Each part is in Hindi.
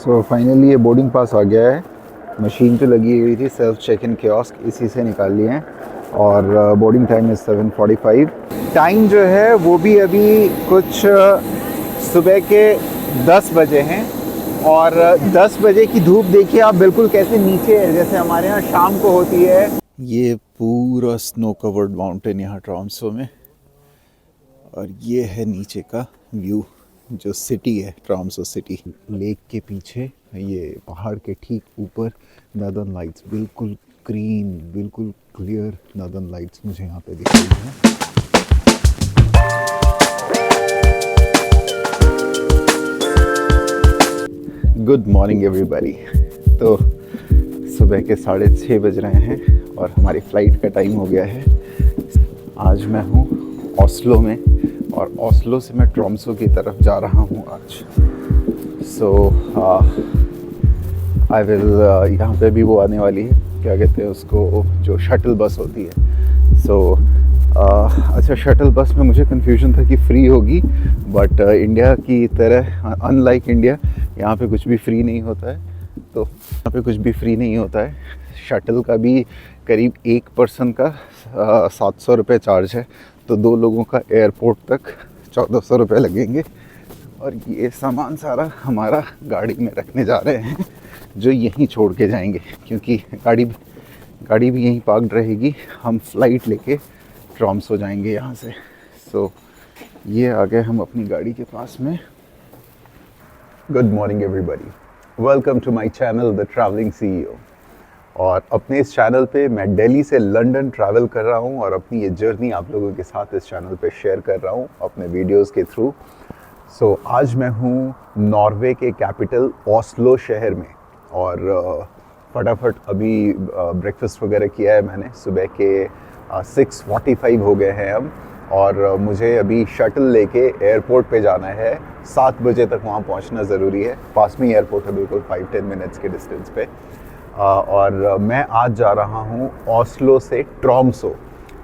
सो फाइनली ये बोर्डिंग पास आ गया है। मशीन तो लगी हुई थी, सेल्फ चेक इन कियोस्क, इसी से निकाल लिए हैं। और बोर्डिंग टाइम इज़ 7:45। टाइम जो है वो भी अभी कुछ सुबह के 10 बजे हैं। और 10 बजे की धूप देखिए आप, बिल्कुल कैसे नीचे है, जैसे हमारे यहाँ शाम को होती है। ये पूरा स्नो कवर्ड माउंटेन यहाँ ट्रांसो में, और ये है नीचे का व्यू जो सिटी है, ट्रांसो सिटी। लेक के पीछे ये पहाड़ के ठीक ऊपर नॉर्दर्न लाइट्स, बिल्कुल ग्रीन, बिल्कुल क्लियर नॉर्दर्न लाइट्स मुझे यहाँ पे दिख रही हैं। Good morning everybody. तो सुबह के 6:30 बज रहे हैं और हमारी फ़्लाइट का टाइम हो गया है। आज मैं हूँ ओस्लो में, और ओस्लो से मैं ट्रोम्सो की तरफ जा रहा हूँ आज। सो आई विल, यहाँ पे भी वो आने वाली है, क्या कहते हैं उसको, जो शटल बस होती है। सो अच्छा, शटल बस में मुझे कन्फ्यूजन था कि फ्री होगी, बट इंडिया की तरह, अनलाइक इंडिया, यहाँ पे कुछ भी फ्री नहीं होता है। तो यहाँ पे कुछ भी फ्री नहीं होता है। शटल का भी करीब एक पर्सन का 700 रुपये चार्ज है, तो 2 लोगों का एयरपोर्ट तक 1400 रुपये लगेंगे। और ये सामान सारा हमारा गाड़ी में रखने जा रहे हैं, जो यहीं छोड़ के जाएंगे, क्योंकि गाड़ी भी यहीं पार्क्ड रहेगी। हम फ़्लाइट लेके ट्रोम्सो जाएंगे यहाँ से। सो ये आ गए हम अपनी गाड़ी के पास में। Good morning everybody, welcome to my channel the travelling CEO. और अपने इस चैनल पे मैं दिल्ली से लंदन ट्रैवल कर रहा हूँ, और अपनी ये जर्नी आप लोगों के साथ इस चैनल पे शेयर कर रहा हूँ अपने वीडियोस के थ्रू। सो आज मैं हूँ नॉर्वे के कैपिटल ओस्लो शहर में, और फटाफट अभी ब्रेकफास्ट वगैरह किया है मैंने। सुबह के 6:45 हो गए हैं हम, और मुझे अभी शटल लेके एयरपोर्ट पे जाना है। 7 बजे तक वहाँ पहुँचना ज़रूरी है। पास में एयरपोर्ट है, बिल्कुल 5-10 मिनट्स के डिस्टेंस पे। और मैं आज जा रहा हूँ ओस्लो से ट्रोम्सो।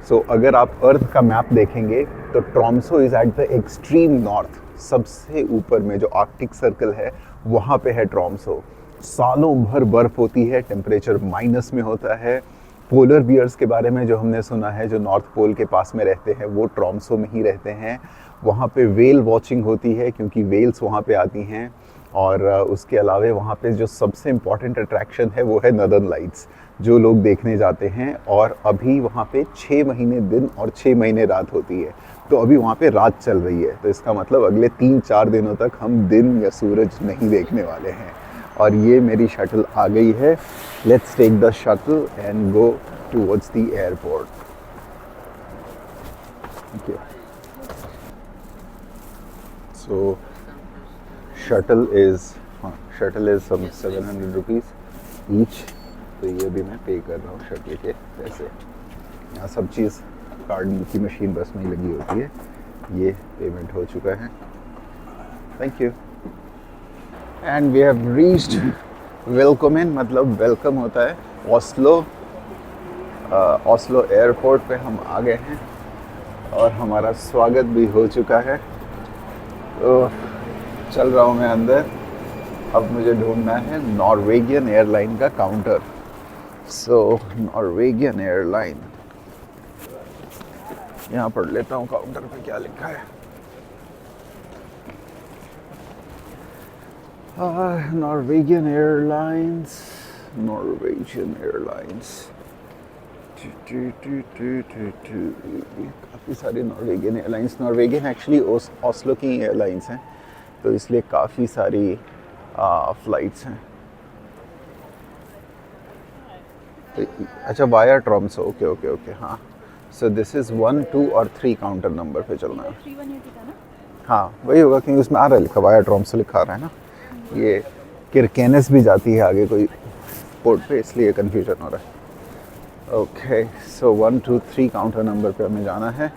सो अगर आप अर्थ का मैप देखेंगे तो ट्रोम्सो is at the extreme north, सबसे ऊपर में जो आर्कटिक सर्कल है वहाँ पे है ट्रोम्सो। सालों भर बर्फ़ होती है, टेम्परेचर माइनस में होता है। पोलर बियर्स के बारे में जो हमने सुना है, जो नॉर्थ पोल के पास में रहते हैं, वो ट्रोम्सो में ही रहते हैं। वहाँ पे वेल वॉचिंग होती है, क्योंकि वेल्स वहाँ पे आती हैं। और उसके अलावा वहाँ पे जो सबसे इम्पॉर्टेंट अट्रैक्शन है वो है नॉर्दर्न लाइट्स, जो लोग देखने जाते हैं। और अभी वहाँ पे 6 महीने दिन और 6 महीने रात होती है, तो अभी वहाँ पे रात चल रही है। तो इसका मतलब अगले 3-4 दिनों तक हम दिन या सूरज नहीं देखने वाले हैं। और ये मेरी शटल आ गई है। Let's take the shuttle and go towards the airport. Okay, so shuttle is some 700 rupees each. तो ये भी मैं पे कर रहा हूँ शटल के पैसे। यहाँ सब चीज़ कार्ड की मशीन बस में ही लगी होती है। ये पेमेंट हो चुका है, thank you. And we have reached वेलकमेन, मतलब वेलकम होता है ओस्लो। ओस्लो एयरपोर्ट पे हम आ गए हैं, और हमारा स्वागत भी हो चुका है। तो चल रहा हूँ मैं अंदर। अब मुझे ढूंढना है नॉर्वेगियन एयरलाइन का काउंटर। सो नॉर्वेगियन एयरलाइन, यहाँ पढ़ लेता हूँ काउंटर पे क्या लिखा है। Norwegian airlines, Norwegian airlines. काफ़ी सारी Norwegian airlines, Norwegian actually Oslo की एयरलाइंस हैं, तो इसलिए काफ़ी सारी फ़्लाइट्स हैं। अच्छा, via Tromso, okay okay okay, हाँ। सो दिस इज़ 1, 2 और 3 काउंटर नंबर पे चलना है। 3180 था ना? हाँ वही होगा, क्योंकि उसमें आ रहा है लिखा, वाया ट्रोम्सो लिखा आ रहा है ना। ये किरकेनेस भी जाती है आगे कोई पोर्ट पे, इसलिए कन्फ्यूजन हो रहा है। ओके, सो 1, 2, 3 काउंटर नंबर पे हमें जाना है।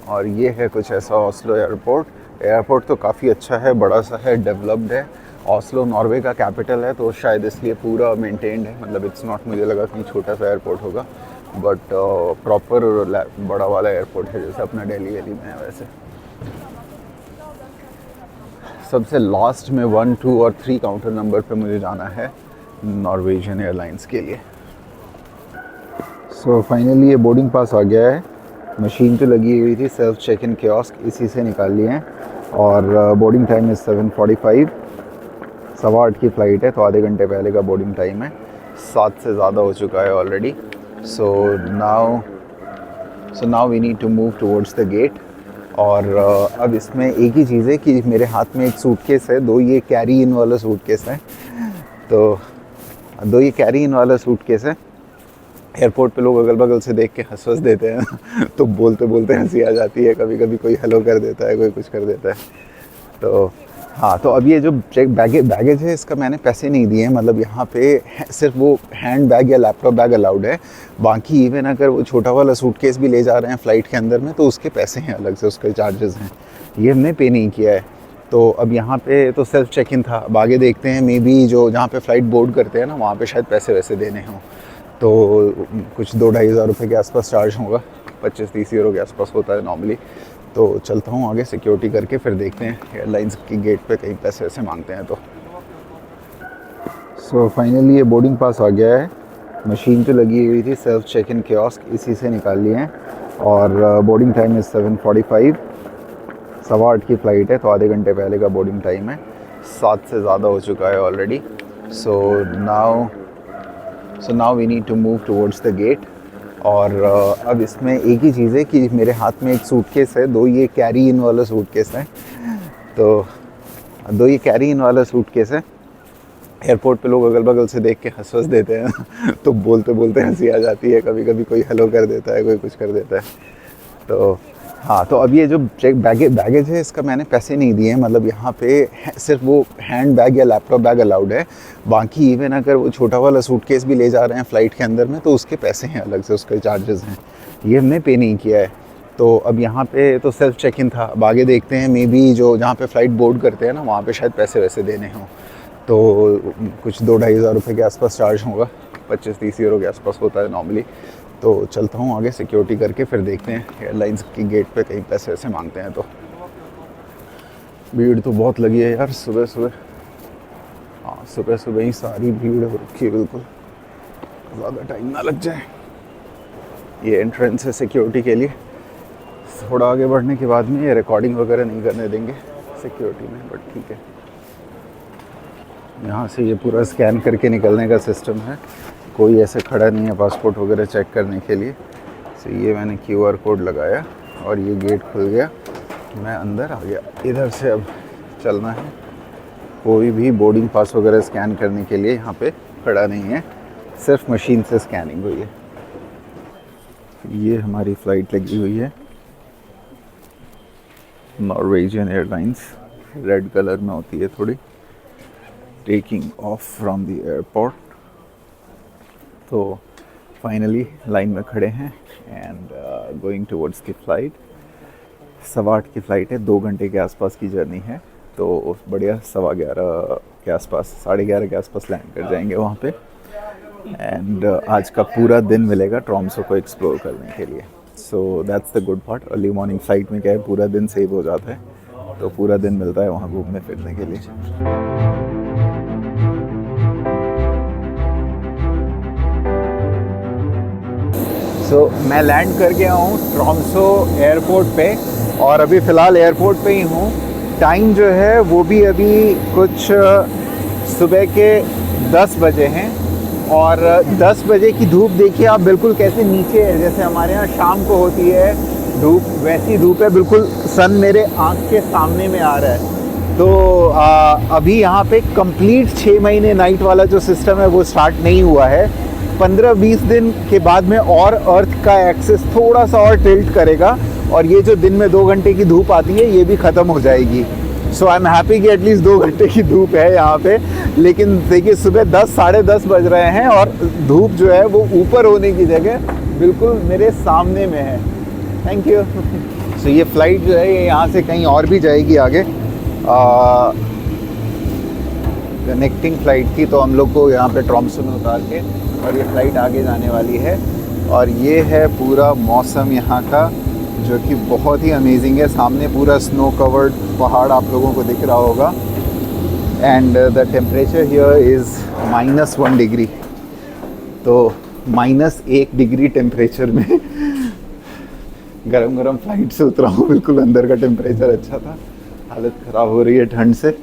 और ये है कुछ ऐसा ओस्लो एयरपोर्ट। एयरपोर्ट तो काफ़ी अच्छा है, बड़ा सा है, डेवलप्ड है। ओस्लो नॉर्वे का कैपिटल है, तो शायद इसलिए पूरा मेंटेन्ड है। मतलब इट्स नॉट, मुझे लगा कहीं छोटा सा एयरपोर्ट होगा, बट प्रॉपर बड़ा वाला एयरपोर्ट है, जैसे अपना दिल्ली में है वैसे। सबसे लास्ट में 1, 2 और 3 काउंटर नंबर पे मुझे जाना है नॉर्वेजियन एयरलाइंस के लिए। सो फाइनली ये बोर्डिंग पास आ गया है। मशीन तो लगी हुई थी, सेल्फ चेक इन कियोस्क, इसी से निकाल लिए हैं। और बोर्डिंग टाइम इज़ 7:45, 8:15 की फ़्लाइट है, तो आधे घंटे पहले का बोर्डिंग टाइम है। 7 से ज़्यादा हो चुका है already. So now we need to move towards the gate. और अब इसमें एक ही चीज़ है कि मेरे हाथ में एक सूटकेस है, 2 ये कैरी इन वाला सूटकेस है। तो 2 ये कैरी इन वाला सूटकेस है। एयरपोर्ट पे लोग अगल बगल से देख के हंस देते हैं तो बोलते बोलते हंसी आ जाती है। कभी कभी कोई हेलो कर देता है, कोई कुछ कर देता है। तो हाँ, तो अब ये जो बैगेज है इसका मैंने पैसे नहीं दिए हैं। मतलब यहाँ पे सिर्फ वो हैंड बैग या लैपटॉप बैग अलाउड है। बाकी इवन अगर वो छोटा वाला सूटकेस भी ले जा रहे हैं फ़्लाइट के अंदर में तो उसके पैसे हैं अलग से, उसके चार्जेस हैं। ये हमने पे नहीं किया है। तो अब यहाँ पे तो सेल्फ चेक इन था। अब आगे देखते हैं, मे बी जो जहाँ पे फ़्लाइट बोर्ड करते हैं ना, वहाँ पे शायद पैसे वैसे देने हों। तो कुछ 2-2.5 हज़ार रुपये के आसपास चार्ज होगा, 25-30 यूरो के आसपास होता है नॉर्मली। तो चलता हूँ आगे सिक्योरिटी करके, फिर देखते हैं एयरलाइंस की गेट पे कहीं पैसे वैसे मांगते हैं तो। सो फाइनली ये बोर्डिंग पास आ गया है। मशीन तो लगी हुई थी, सेल्फ चेक इन कियोस्क, इसी से निकाल लिए हैं। और बोर्डिंग टाइम इज़ 7:45, 8:15 की फ़्लाइट है, तो आधे घंटे पहले का बोर्डिंग टाइम है। 7 से ज़्यादा हो चुका है already. So now we need to move towards the gate. और अब इसमें एक ही चीज़ है कि मेरे हाथ में एक सूटकेस है, 2 ये कैरी इन वाला सूटकेस है। तो 2 ये कैरी इन वाला सूटकेस है। एयरपोर्ट पे लोग अगल बगल से देख के हंस देते हैं तो बोलते बोलते हंसी आ जाती है। कभी कभी कोई हेलो कर देता है, कोई कुछ कर देता है। तो हाँ, तो अब ये जो बैगेज है इसका मैंने पैसे नहीं दिए हैं। मतलब यहाँ पे सिर्फ वो हैंड बैग या लैपटॉप बैग अलाउड है। बाकी इवन अगर वो छोटा वाला सूटकेस भी ले जा रहे हैं फ़्लाइट के अंदर में तो उसके पैसे हैं अलग से, उसके चार्जेस हैं। ये हमने पे नहीं किया है। तो अब यहाँ पे तो सेल्फ चेक इन था। अब आगे देखते हैं, मे बी जो जहाँ पे फ़्लाइट बोर्ड करते हैं ना, वहाँ पे शायद पैसे वैसे देने हों। तो कुछ 2-2.5 हज़ार रुपये के आसपास चार्ज होगा, 25-30 यूरो के आसपास होता है नॉर्मली। तो चलता हूँ आगे सिक्योरिटी करके, फिर देखते हैं एयरलाइंस की गेट पे कहीं पैसे वैसे मांगते हैं तो। भीड़ तो बहुत लगी है यार सुबह सुबह। हाँ, सुबह सुबह ही सारी भीड़ हो रखी है, बिल्कुल ज़्यादा टाइम ना लग जाए। ये एंट्रेंस है सिक्योरिटी के लिए। थोड़ा आगे बढ़ने के बाद में ये रिकॉर्डिंग वगैरह नहीं करने देंगे सिक्योरिटी में, बट ठीक है। यहाँ से ये पूरा स्कैन करके निकलने का सिस्टम है। कोई ऐसे खड़ा नहीं है पासपोर्ट वगैरह चेक करने के लिए। तो ये मैंने QR कोड लगाया और ये गेट खुल गया, मैं अंदर आ गया। इधर से अब चलना है। कोई भी बोर्डिंग पास वगैरह स्कैन करने के लिए यहाँ पे खड़ा नहीं है, सिर्फ मशीन से स्कैनिंग हुई है। ये हमारी फ़्लाइट लगी हुई है, नॉर्वेजियन एयरलाइंस, रेड कलर में होती है थोड़ी। Taking of from the airport. तो फाइनली लाइन में खड़े हैं एंड गोइंग टुवर्ड्स की फ़्लाइट। 8:15 की फ़्लाइट है, 2 घंटे के आसपास की जर्नी है। तो बढ़िया 11:15 के आसपास, 11:30 के आसपास लैंड कर जाएंगे वहाँ पे। एंड आज का पूरा दिन मिलेगा ट्रॉम्सो को एक्सप्लोर करने के लिए। So that's the good part. Early morning flight में क्या है, पूरा दिन सेव हो जाता है, तो पूरा दिन मिलता है वहाँ घूमने फिरने के लिए। सो मैं लैंड कर गया हूँ ट्रॉम्सो एयरपोर्ट पे और अभी फ़िलहाल एयरपोर्ट पे ही हूँ। टाइम जो है वो भी अभी कुछ सुबह के 10 बजे हैं और 10 बजे की धूप देखिए आप, बिल्कुल कैसे नीचे है, जैसे हमारे यहाँ शाम को होती है धूप, वैसी धूप है। बिल्कुल सन मेरे आँख के सामने में आ रहा है। तो अभी यहाँ पे कंप्लीट 6 महीने नाइट वाला जो सिस्टम है वो स्टार्ट नहीं हुआ है। 15-20 दिन के बाद में और अर्थ का एक्सिस थोड़ा सा और टिल्ट करेगा और ये जो दिन में 2 घंटे की धूप आती है ये भी ख़त्म हो जाएगी। सो आई एम हैप्पी कि एटलीस्ट 2 घंटे की धूप है यहाँ पे। लेकिन देखिए सुबह 10 साढ़े 10 बज रहे हैं और धूप जो है वो ऊपर होने की जगह बिल्कुल मेरे सामने में है। Thank you. सो ये फ़्लाइट जो है ये यहाँ से कहीं और भी जाएगी आगे। कनेक्टिंग फ़्लाइट थी तो हम लोग को यहाँ पे ट्रॉम्सो में उतार के और ये फ़्लाइट आगे जाने वाली है। और ये है पूरा मौसम यहाँ का जो कि बहुत ही अमेजिंग है। सामने पूरा स्नो कवर्ड पहाड़ आप लोगों को दिख रहा होगा। And the temperature here is -1 degree. तो -1 डिग्री टेम्परेचर में गरम गरम फ्लाइट से उतरा हूँ। बिल्कुल अंदर का टेम्परेचर अच्छा था, हालत ख़राब हो रही है ठंड से,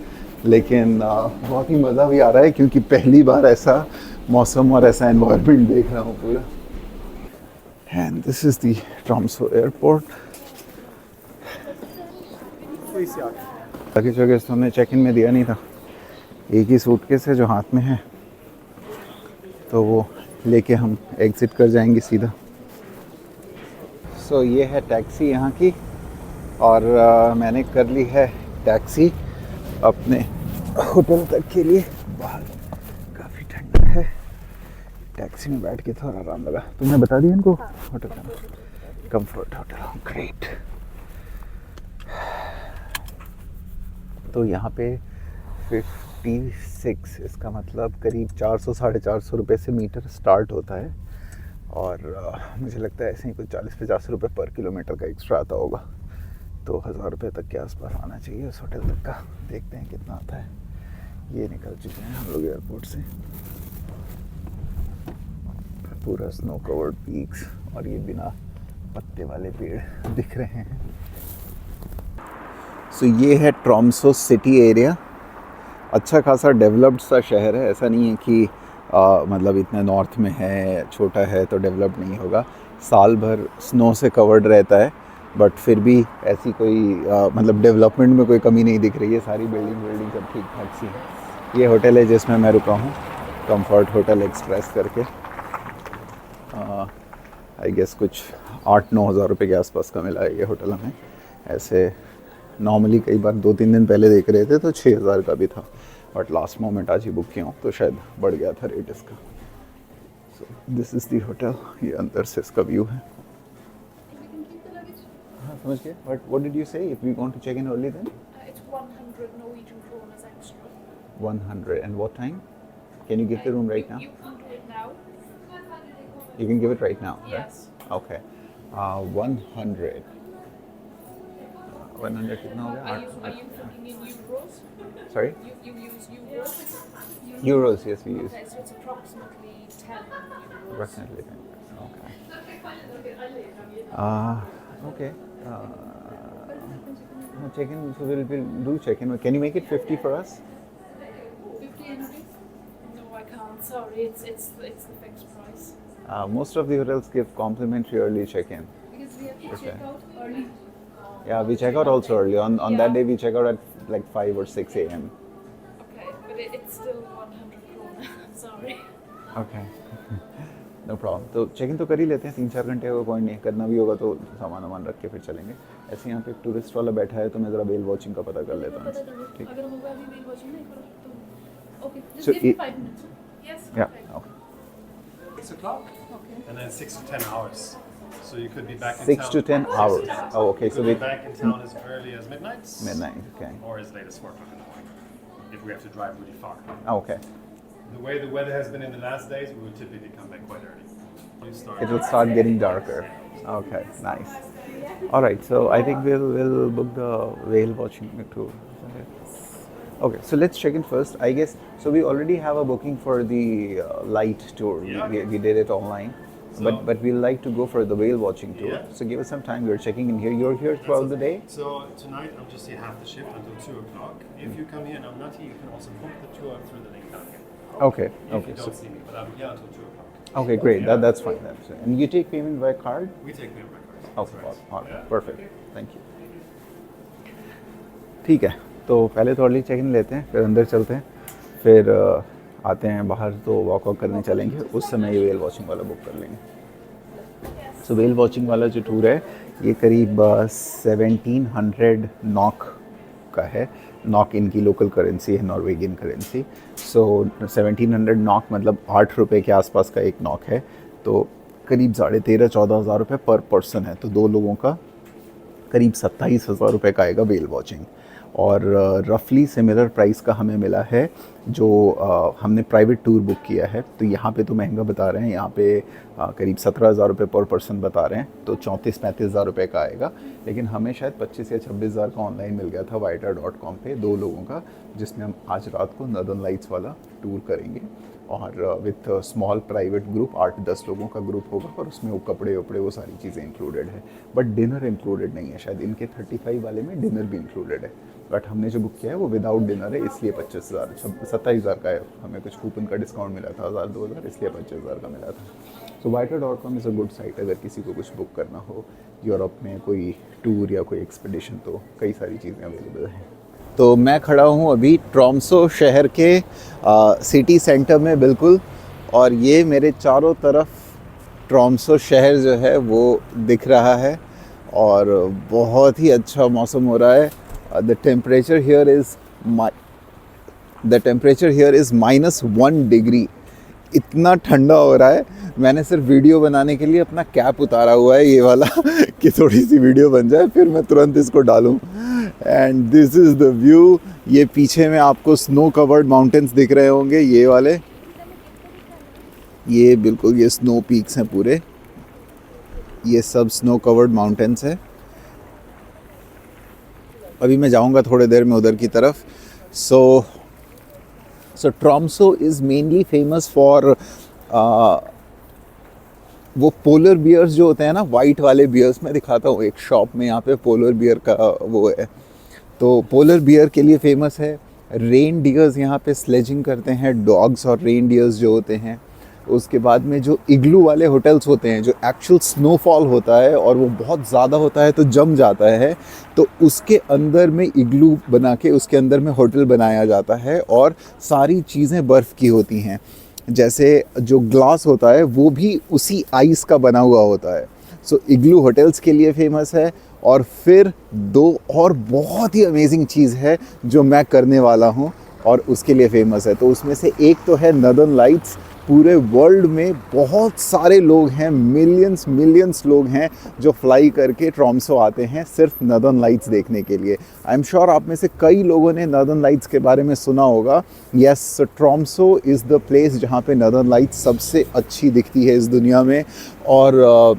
लेकिन बहुत ही मज़ा भी आ रहा है क्योंकि पहली बार ऐसा मौसम और ऐसा एनवायरनमेंट देख रहा हूँ पूरा। And this is the Tromso airport. Luggage वगैरह तो हमने चेक इन में दिया नहीं था, एक ही सूटकेस है जो हाथ में है, तो वो लेके हम एग्ज़िट कर जाएंगे सीधा। सो ये है टैक्सी यहाँ की, और मैंने कर ली है टैक्सी अपने होटल तक के लिए। बाहर काफ़ी ठंडा है, टैक्सी में बैठ के थोड़ा आराम लगा। तुमने बता दिया इनको? हाँ, होटल का कंफर्ट होटल, ग्रेट। तो यहाँ पे 56, इसका मतलब करीब 400-450 रुपये से मीटर स्टार्ट होता है, और मुझे लगता है ऐसे ही कुछ 40-50 रुपये पर किलोमीटर का एक्स्ट्रा आता होगा, तो 1000 रुपये तक के आसपास आना चाहिए उस होटल तक का। देखते हैं कितना आता है। ये निकल चुके हैं हम लोग एयरपोर्ट से। पूरा स्नो कवर्ड पीक्स और ये बिना पत्ते वाले पेड़ दिख रहे हैं। सो ये है ट्रॉम्सो सिटी एरिया। अच्छा खासा डेवलप्ड सा शहर है, ऐसा नहीं है कि मतलब इतना नॉर्थ में है, छोटा है तो डेवलप नहीं होगा। साल भर स्नो से कवर्ड रहता है, बट फिर भी ऐसी कोई मतलब डेवलपमेंट में कोई कमी नहीं दिख रही है। सारी बिल्डिंग सब ठीक ठाक सी है। ये होटल है जिसमें मैं रुका हूँ, कंफर्ट होटल एक्सप्रेस करके। आई गेस कुछ 8-9 हज़ार रुपये के आसपास का मिला है ये होटल हमें। ऐसे नॉर्मली कई बार 2-3 दिन पहले देख रहे थे तो 6,000 का भी था, बट लास्ट मोमेंट आज ही बुक किया हूँ तो शायद बढ़ गया था रेट इसका। So this is the hotel. ये अंदर से इसका व्यू है। हाँ समझ गए। But what did you say, if we want to check in early then? It's 100 Norwegian kroner extra. 100 and what time? Can you give the room right now? You can do it now. You can give it right now, right? Yes. Okay. 100. 100 कितना हो गया? Are you thinking in euros? Sorry? You use euros? Euros, yes, we use. Okay, so it's approximately 10 euros. Approximately 10. Okay. Okay. Check-in, so we'll do check-in. Can you make it 50 for us? 50 NOK? No, I can't. Sorry, it's the fixed price. Most of the hotels give complimentary early check-in. Because we have to Okay. check out early. Yeah, we check out also early. On Yeah. that day, we check out at like 5 or 6 a.m. Okay, but it's still 100 kroner. Sorry. Okay. No problem. तो चेक इन तो कर ही लेते हैं, 3-4 घंटे का पॉइंट नहीं, करना भी होगा तो सामान रख के फिर चलेंगे। ऐसे यहाँ पे एक टूरिस्ट वाला बैठा है तो मैं ज़रा वेल वॉचिंग का पता कर लेता हूँ। ठीक। अगर होगा अभी वेल वॉचिंग नहीं करो तो okay, So just give me 5 minutes. Yes. Yeah. Okay. 6 o'clock, Okay. and then 6 to 10 hours. So you could be back in 6 town. to 10 hours. Oh, okay. You So could we be back in town as early as midnight. midnight. Okay. Or as late as 4 o'clock in the morning, if we have to drive really far. Okay. The way the weather has been in the last days, we would typically come back quite early. You start. It will start getting darker. Okay. Nice. All right. So I think we'll book the whale watching tour. Okay. So let's check in first. I guess so. We already have a booking for the light tour. Yeah. We did it online. So- But we'd like to go for the whale watching tour. Yeah. So give us some time. We're checking in here. You're here throughout the day? So tonight I'll just see half the shift until 2 o'clock. If you come here and I'm not here, you can also book the tour through the link down here. Okay. If Okay. you So don't see me, but I'm here until 2 o'clock. okay, great. Yeah. That's fine. That's fine. And you take payment by card? We take payment by card. Okay. That's right. All right. Yeah. Perfect. Thank you. ठीक है, तो पहले तो अर्ली चेक इन लेते हैं, फिर अंदर चलते हैं, फिर आते हैं बाहर तो वॉक करने चलेंगे, उस समय ये वेल वॉचिंग वाला बुक कर लेंगे। सो वेल वॉचिंग वाला जो टूर है ये करीब 1700 नॉक का है। नॉक इनकी लोकल करेंसी है, नॉर्वेगियन करेंसी। सो 1700 नॉक मतलब 8 रुपये के आसपास का एक नॉक है, तो करीब 13,500-14 हज़ार रुपये पर पर्सन है, तो 2 लोगों का करीब 27,000 रुपये का आएगा वेल वॉचिंग। और रफली सिमिलर प्राइस का हमें मिला है जो हमने प्राइवेट टूर बुक किया है, तो यहाँ पे तो महंगा बता रहे हैं, यहाँ पे करीब 17,000 रुपये पर पर्सन बता रहे हैं, तो 34-35 हज़ार रुपये का आएगा। लेकिन हमें शायद 25 या 26 हज़ार का ऑनलाइन मिल गया था Vita.com पे 2 लोगों का, जिसमें हम आज रात को नॉर्दर्न लाइट्स वाला टूर करेंगे और विथ स्मॉल प्राइवेट ग्रुप 8-10 लोगों का ग्रुप होगा और उसमें वो कपड़े वपड़े वो सारी चीज़ें इंक्लूडेड है, बट डिनर इंक्लूडेड नहीं है। शायद इनके 35 वाले में डिनर भी इंक्लूडेड है, बट हमने जो बुक किया है वो विदाउट डिनर है, इसलिए 27 हज़ार का है। हमें कुछ कूपन का डिस्काउंट मिला था 1,000-2,000, इसलिए 25 हज़ार का मिला था। सो Vita.com is a good site अगर किसी को कुछ बुक करना हो यूरोप में कोई टूर या कोई एक्सपीडिशन, तो कई सारी चीज़ें अवेलेबल हैं। तो मैं खड़ा हूँ अभी ट्रोम्सो शहर के सिटी सेंटर में बिल्कुल, और ये मेरे चारों तरफ ट्रोम्सो शहर जो है वो दिख रहा है और बहुत ही अच्छा मौसम हो रहा है। The temperature here is -1 degree, इतना ठंडा हो रहा है। मैंने सिर्फ वीडियो बनाने के लिए अपना कैप उतारा हुआ है ये वाला कि थोड़ी सी वीडियो बन जाए, फिर मैं तुरंत इसको डालूं। And this is the view. ये पीछे में आपको स्नो कवर्ड माउंटेन्स दिख रहे होंगे, ये वाले, ये बिल्कुल ये स्नो पीक्स हैं पूरे, ये सब स्नो कवर्ड माउंटेन्स है। अभी मैं जाऊंगा थोड़ी देर में उधर की तरफ। So Tromso is mainly famous for वो पोलर बियर्स जो होते हैं ना, वाइट वाले बियर्स। मैं दिखाता हूँ, एक शॉप में यहाँ पे पोलर बियर का वो है, तो पोलर बियर के लिए फेमस है। रेन डियर्स यहाँ पे स्लेजिंग करते हैं, डॉग्स और रेन डियर्स जो होते हैं। उसके बाद में जो इग्लू वाले होटल्स होते हैं, जो एक्चुअल स्नोफॉल होता है और वो बहुत ज़्यादा होता है तो जम जाता है, तो उसके अंदर में इग्लू बना के उसके अंदर में होटल बनाया जाता है और सारी चीज़ें बर्फ़ की होती हैं। जैसे जो ग्लास होता है वो भी उसी आइस का बना हुआ होता है। सो इग्लू होटल्स के लिए फेमस है। और फिर 2 और बहुत ही अमेजिंग चीज़ है जो मैं करने वाला हूँ और उसके लिए फेमस है। तो उसमें से एक तो है नॉर्दर्न लाइट्स। पूरे वर्ल्ड में बहुत सारे लोग हैं, मिलियंस लोग हैं जो फ्लाई करके ट्रोम्सो आते हैं सिर्फ नॉर्दर्न लाइट्स देखने के लिए। आई एम श्योर आप में से कई लोगों ने नॉर्दर्न लाइट्स के बारे में सुना होगा। यस, ट्रोम्सो इज़ द प्लेस जहाँ पे नॉर्दर्न लाइट्स सबसे अच्छी दिखती है इस दुनिया में। और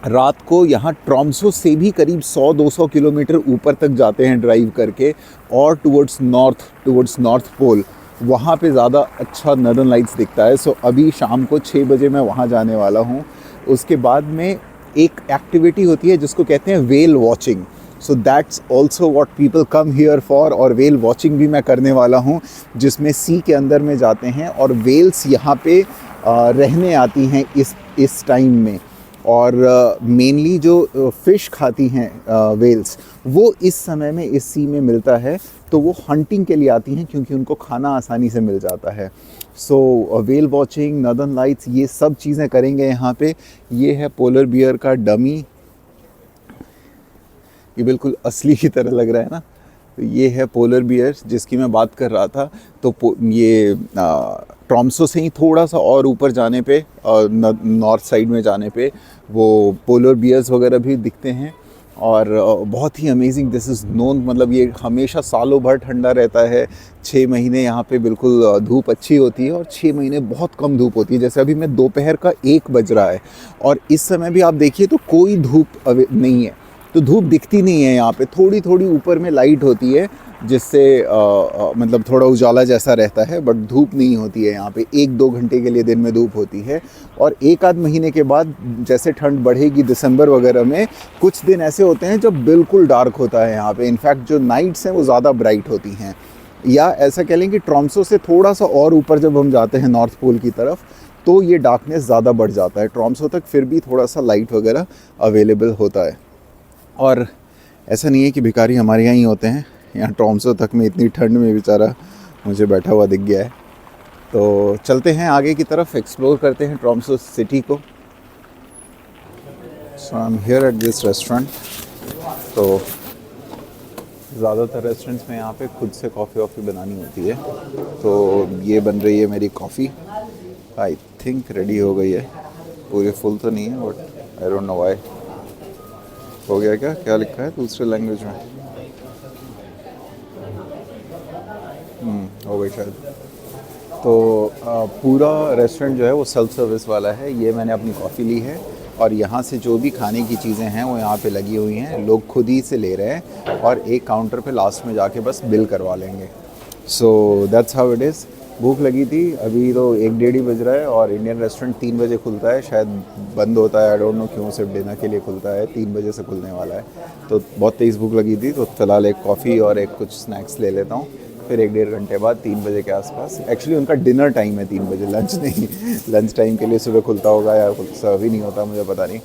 रात को यहाँ ट्रोम्सो से भी करीब 100-200 किलोमीटर ऊपर तक जाते हैं ड्राइव करके, और टुवर्ड्स नॉर्थ पोल, वहाँ पे ज़्यादा अच्छा नॉर्दर्न लाइट्स दिखता है। सो अभी शाम को 6 बजे मैं वहाँ जाने वाला हूँ। उसके बाद में एक एक्टिविटी होती है जिसको कहते हैं well watching. So that's also what people come here for. और वेल वॉचिंग भी मैं करने वाला हूँ, जिसमें सी के अंदर में जाते हैं और वेल्स यहाँ पे रहने आती हैं इस टाइम में। और मेनली जो फ़िश खाती हैं वेल्स, वो इस समय में इस सी में मिलता है, तो वो हंटिंग के लिए आती हैं क्योंकि उनको खाना आसानी से मिल जाता है। So well watching, northern lights, ये सब चीज़ें करेंगे यहाँ पे। ये है पोलर बियर का डमी, ये बिल्कुल असली की तरह लग रहा है ना। तो ये है पोलर बियर जिसकी मैं बात कर रहा था। तो ये ट्रोम्सो से ही थोड़ा सा और ऊपर जाने पे, नॉर्थ साइड में जाने पे, वो पोलर बियर्स वगैरह भी दिखते हैं। और बहुत ही अमेजिंग, दिस इज़ नोन, मतलब ये हमेशा सालों भर ठंडा रहता है। 6 महीने यहाँ पे बिल्कुल धूप अच्छी होती है और 6 महीने बहुत कम धूप होती है। जैसे अभी मैं दोपहर का 1 बज रहा है और इस समय भी आप देखिए तो कोई धूप नहीं है, तो धूप दिखती नहीं है। यहाँ पे थोड़ी थोड़ी ऊपर में लाइट होती है जिससे मतलब थोड़ा उजाला जैसा रहता है, बट धूप नहीं होती है यहाँ पे। 1-2 घंटे के लिए दिन में धूप होती है। और 1-आध महीने के बाद जैसे ठंड बढ़ेगी, दिसंबर वगैरह में कुछ दिन ऐसे होते हैं जब बिल्कुल डार्क होता है यहाँ पे। इनफैक्ट जो नाइट्स हैं वो ज़्यादा ब्राइट होती हैं। या ऐसा कह लें कि ट्रोम्सो से थोड़ा सा और ऊपर जब हम जाते हैं नॉर्थ पोल की तरफ, तो ये डार्कनेस ज़्यादा बढ़ जाता है। ट्रोम्सो तक फिर भी थोड़ा सा लाइट वगैरह अवेलेबल होता है। और ऐसा नहीं है कि भिखारी हमारे यहाँ ही होते हैं। यहाँ ट्रोम्सो तक में इतनी ठंड में बेचारा मुझे बैठा हुआ दिख गया है। तो चलते हैं आगे की तरफ, एक्सप्लोर करते हैं ट्रोम्सो सिटी को। So I am here at this restaurant. तो ज़्यादातर रेस्टोरेंट्स में यहाँ पे खुद से कॉफ़ी बनानी होती है। तो ये बन रही है मेरी कॉफ़ी, आई थिंक रेडी हो गई है। पूरी फुल तो नहीं है, but I don't know why. हो गया क्या? क्या लिखा है दूसरे लैंग्वेज में? हो गई शायद। तो पूरा रेस्टोरेंट जो है वो सेल्फ सर्विस वाला है। ये मैंने अपनी कॉफ़ी ली है और यहाँ से जो भी खाने की चीज़ें हैं वो यहाँ पे लगी हुई हैं, लोग खुद ही से ले रहे हैं और एक काउंटर पे लास्ट में जाके बस बिल करवा लेंगे। So that's how it is. भूख लगी थी, अभी तो 1 डेढ़ ही बज रहा है और इंडियन रेस्टोरेंट 3 बजे खुलता है, शायद बंद होता है, आई डोंट नो क्यों, सिर्फ डिनर के लिए खुलता है, 3 बजे से खुलने वाला है। तो बहुत तेज़ भूख लगी थी, तो फ़िलहाल एक कॉफ़ी और एक कुछ स्नैक्स ले लेता हूँ, फिर 1 डेढ़ घंटे बाद 3 बजे के आसपास, एक्चुअली उनका डिनर टाइम है 3 बजे, लंच नहीं। लंच टाइम के लिए सुबह खुलता होगा या सर्व ही नहीं होता, मुझे पता नहीं।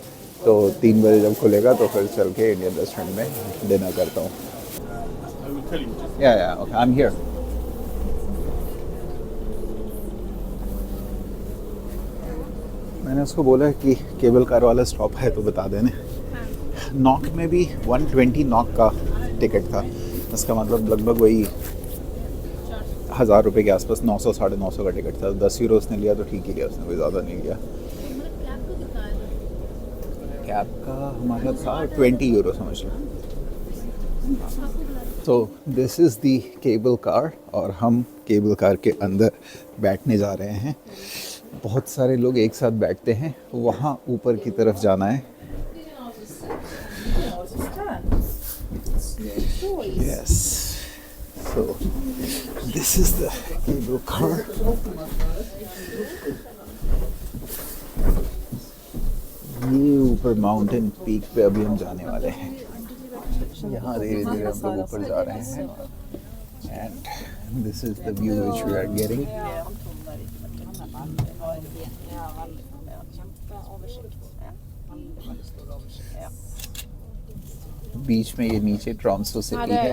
तो 3 बजे जब खुलेगा तो फिर चल के इंडियन रेस्टोरेंट में डिनर करता हूँ। या ओके, आई एम हियर। मैंने उसको बोला कि केबल कार वाला स्टॉप है तो बता देने। नॉक में भी 120 नॉक का टिकट था, इसका मतलब लगभग वही 1000 रुपये के आसपास, 900 साढ़े 900 का टिकट था। 10 यूरो उसने लिया तो ठीक ही लिया, उसने कोई ज़्यादा नहीं लिया। कैब का हमारा था 20 यूरो समझ लो। तो this is the cable car और हम केबल कार के अंदर बैठने जा रहे हैं। बहुत सारे लोग एक साथ बैठते हैं, वहाँ ऊपर की तरफ जाना है। Yes, so this is the cable car. ये ऊपर माउंटेन पीक पे अभी हम जाने वाले हैं। यहाँ धीरे धीरे हम लोग ऊपर जा रहे हैं and this is the view which we are getting. बीच में ये नीचे ट्रॉम्सो सिटी है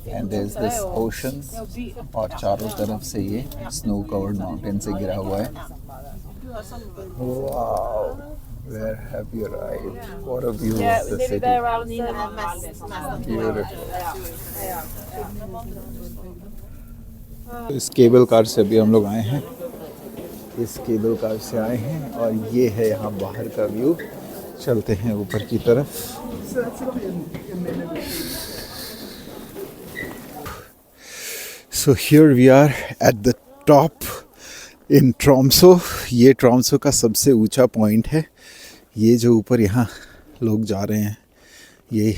and there is this ocean और चारों तरफ से ये स्नो कवर्ड माउंटेन से घिरा हुआ है। Wow, where have you arrived? What a view of the city. Beautiful. इस केबल कार से भी हम लोग आए हैं, इस केबल कार से आए हैं और ये है यहाँ बाहर का व्यू। चलते हैं ऊपर की तरफ। So here we are at the top in Tromsø। ये ट्रॉम्सो का सबसे ऊंचा पॉइंट है। ये जो ऊपर यहाँ लोग जा रहे हैं, ये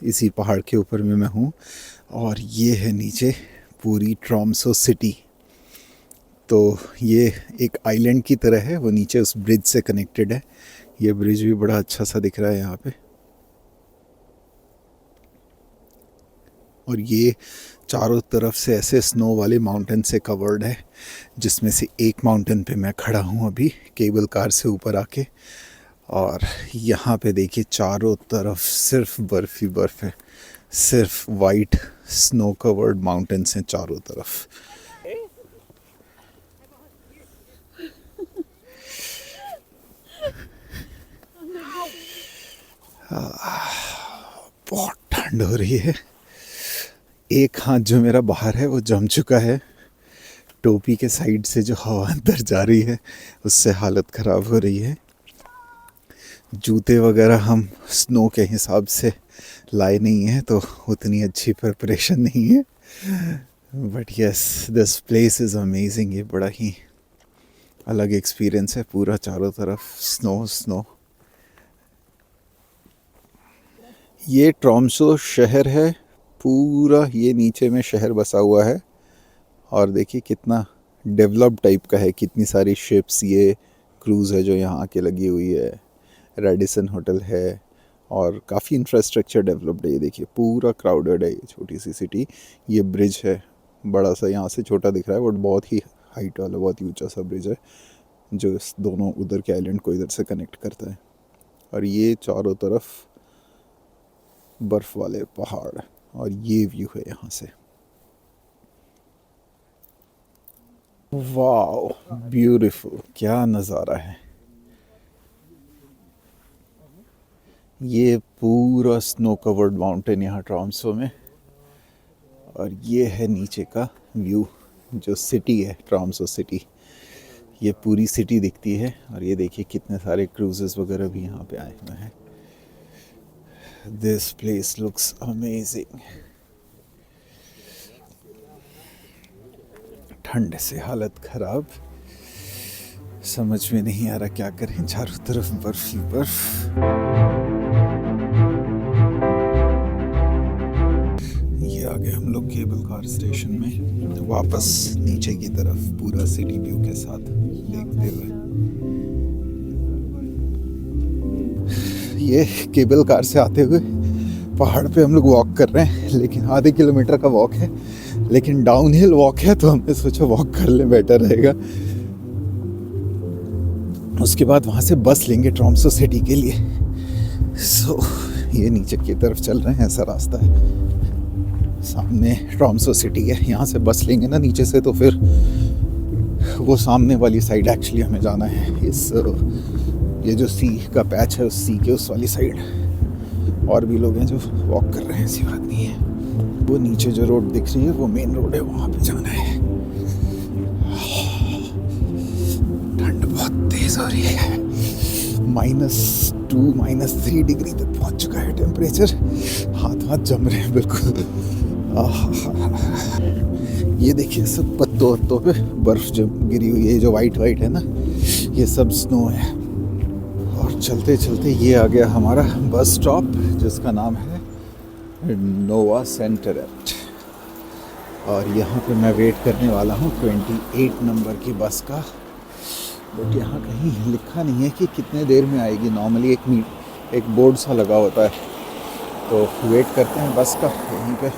इसी पहाड़ के ऊपर में मैं हूँ और ये है नीचे पूरी ट्रॉम्सो सिटी। तो ये एक आइलैंड की तरह है, वो नीचे उस ब्रिज से कनेक्टेड है। ये ब्रिज भी बड़ा अच्छा सा दिख रहा है यहाँ पे। और ये चारों तरफ से ऐसे स्नो वाले माउंटेन से कवर्ड है, जिसमें से एक माउंटेन पे मैं खड़ा हूँ अभी केबल कार से ऊपर आके। और यहाँ पे देखिए चारों तरफ सिर्फ बर्फ़ ही बर्फ़ है, सिर्फ वाइट स्नो कवर्ड माउंटेन्स हैं चारों तरफ। बहुत ठंड हो रही है। एक हाथ जो मेरा बाहर है वो जम चुका है, टोपी के साइड से जो हवा अंदर जा रही है उससे हालत ख़राब हो रही है। जूते वगैरह हम स्नो के हिसाब से लाए नहीं हैं, तो उतनी अच्छी प्रिपरेशन नहीं है। But yes, this place is amazing. ये बड़ा ही अलग एक्सपीरियंस है, पूरा चारों तरफ स्नो स्नो। ये ट्रॉम्सो शहर है पूरा, ये नीचे में शहर बसा हुआ है और देखिए कितना डेवलप टाइप का है, कितनी सारी शिप्स, ये क्रूज़ है जो यहाँ आके लगी हुई है, रेडिसन होटल है और काफ़ी इंफ्रास्ट्रक्चर डेवलप्ड है। ये देखिए पूरा क्राउडेड है ये छोटी सी सिटी। ये ब्रिज है बड़ा सा, यहाँ से छोटा दिख रहा है बट बहुत ही हाइट वाला, बहुत ही ऊंचा सा ब्रिज है जो इस दोनों उधर के आइलैंड को इधर से कनेक्ट करता है। और ये चारों तरफ बर्फ़ वाले पहाड़ और ये व्यू है यहाँ से। वाओ, ब्यूटीफुल, क्या नज़ारा है। ये पूरा स्नो कवर्ड माउंटेन यहाँ ट्रॉम्सो में और ये है नीचे का व्यू, जो सिटी है ट्रॉम्सो सिटी। ये पूरी सिटी दिखती है और ये देखिए कितने सारे क्रूजेस वगैरह भी यहाँ पे आए हुए हैं। This place looks amazing. ठंड से हालत खराब, समझ में नहीं आ रहा क्या करें, चारों तरफ बर्फ ही बर्फ। ये आ गए हम लोग केबल कार स्टेशन में, वापस नीचे की तरफ पूरा सिटी व्यू के साथ देखते हुए। ये केबल कार से आते हुए पहाड़ पे हम लोग वॉक कर रहे हैं, लेकिन आधे किलोमीटर का वॉक है, लेकिन डाउनहिल वॉक है, तो हमने सोचा वॉक कर ले, बेटर रहेगा। उसके बाद वहाँ से बस लेंगे ट्रोम्सो सिटी के लिए। ये नीचे की तरफ चल रहे हैं, ऐसा रास्ता है, सामने ट्रोम्सो सिटी है। यहाँ से बस लेंगे ना नीचे से, तो फिर वो सामने वाली साइड एक्चुअली हमें जाना है, इस ये जो सी का पैच है, उस सी के उस वाली साइड। और भी लोग हैं जो वॉक कर रहे हैं, ऐसी बात नहीं है। वो नीचे जो रोड दिख रही है वो मेन रोड है, वहाँ पे जाना है। ठंड बहुत तेज हो रही है, -2 -3 डिग्री तक पहुँच चुका है टेम्परेचर। हाथ जम रहे हैं बिल्कुल। ये देखिए सब पत्तों पे बर्फ जो गिरी हुई है, जो वाइट है ना, ये सब स्नो है। और चलते चलते ये आ गया हमारा बस स्टॉप, जिसका नाम है नोवा सेंटरेट। और यहाँ पे मैं वेट करने वाला हूँ 28 नंबर की बस का, बट यहाँ कहीं लिखा नहीं है कि कितने देर में आएगी। नॉर्मली एक बोर्ड सा लगा होता है, तो वेट करते हैं बस का यहीं पे।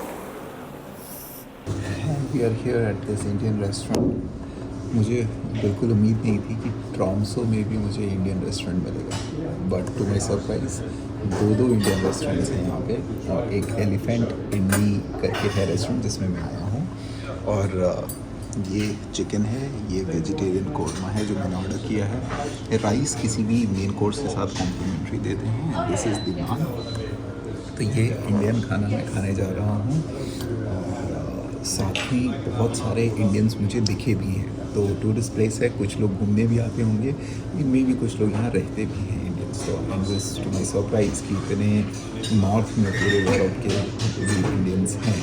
We are here at this Indian restaurant. मुझे बिल्कुल उम्मीद नहीं थी कि ट्रोम्सो में भी मुझे इंडियन रेस्टोरेंट मिलेगा, बट टू माई सरप्राइज दो इंडियन रेस्टोरेंट्स हैं यहाँ पे। एक एलिफेंट इंडी करके है रेस्टोरेंट, जिसमें मैं आया हूँ, और ये चिकन है, ये वेजिटेरियन कोरमा है जो मैंने ऑर्डर किया है। राइस किसी भी मेन कोर्स के साथ कॉम्प्लीमेंट्री देते हैं। दिस इज़ द नान। तो ये इंडियन खाना मैं खाने जा रहा हूँ, और साथ ही बहुत सारे इंडियंस मुझे दिखे भी हैं। तो टूरिस्ट प्लेस है, कुछ लोग घूमने भी आते होंगे, इनमें भी कुछ लोग यहाँ रहते भी हैं इंडियंस। तो and this to my surprise कि इतने नॉर्थ में पूरे यूरोप के भी इंडियंस हैं।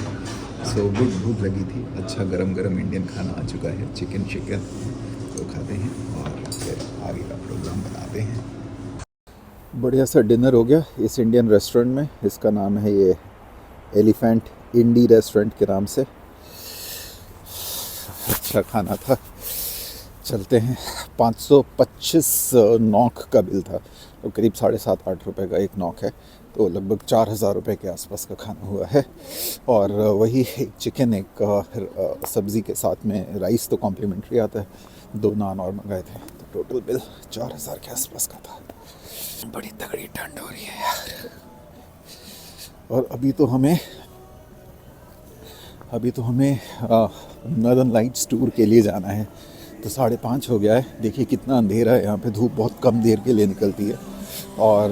सो गुड, भूख लगी थी, अच्छा गरम इंडियन खाना आ चुका है, चिकन तो खाते हैं और फिर आगे का प्रोग्राम बनाते हैं। बढ़िया सा डिनर हो गया इस इंडियन रेस्टोरेंट में। इसका नाम है ये एलिफेंट इंडी रेस्टोरेंट के नाम से। अच्छा खाना था। चलते हैं। 525 नॉक का बिल था, तो करीब 7.5-8 रुपये का एक नॉक है, तो लगभग 4,000 रुपये के आसपास का खाना हुआ है। और वही एक चिकन, एक सब्ज़ी के साथ में राइस तो कॉम्प्लीमेंट्री आता है, 2 नान और मंगाए थे, तो टोटल बिल 4,000 के आसपास का था। बड़ी तगड़ी ठंड हो रही है यार। और अभी तो हमें नॉर्दर्न लाइट्स टूर के लिए जाना है। तो 5:30 हो गया है, देखिए कितना अंधेरा है यहाँ पे, धूप बहुत कम देर के लिए निकलती है। और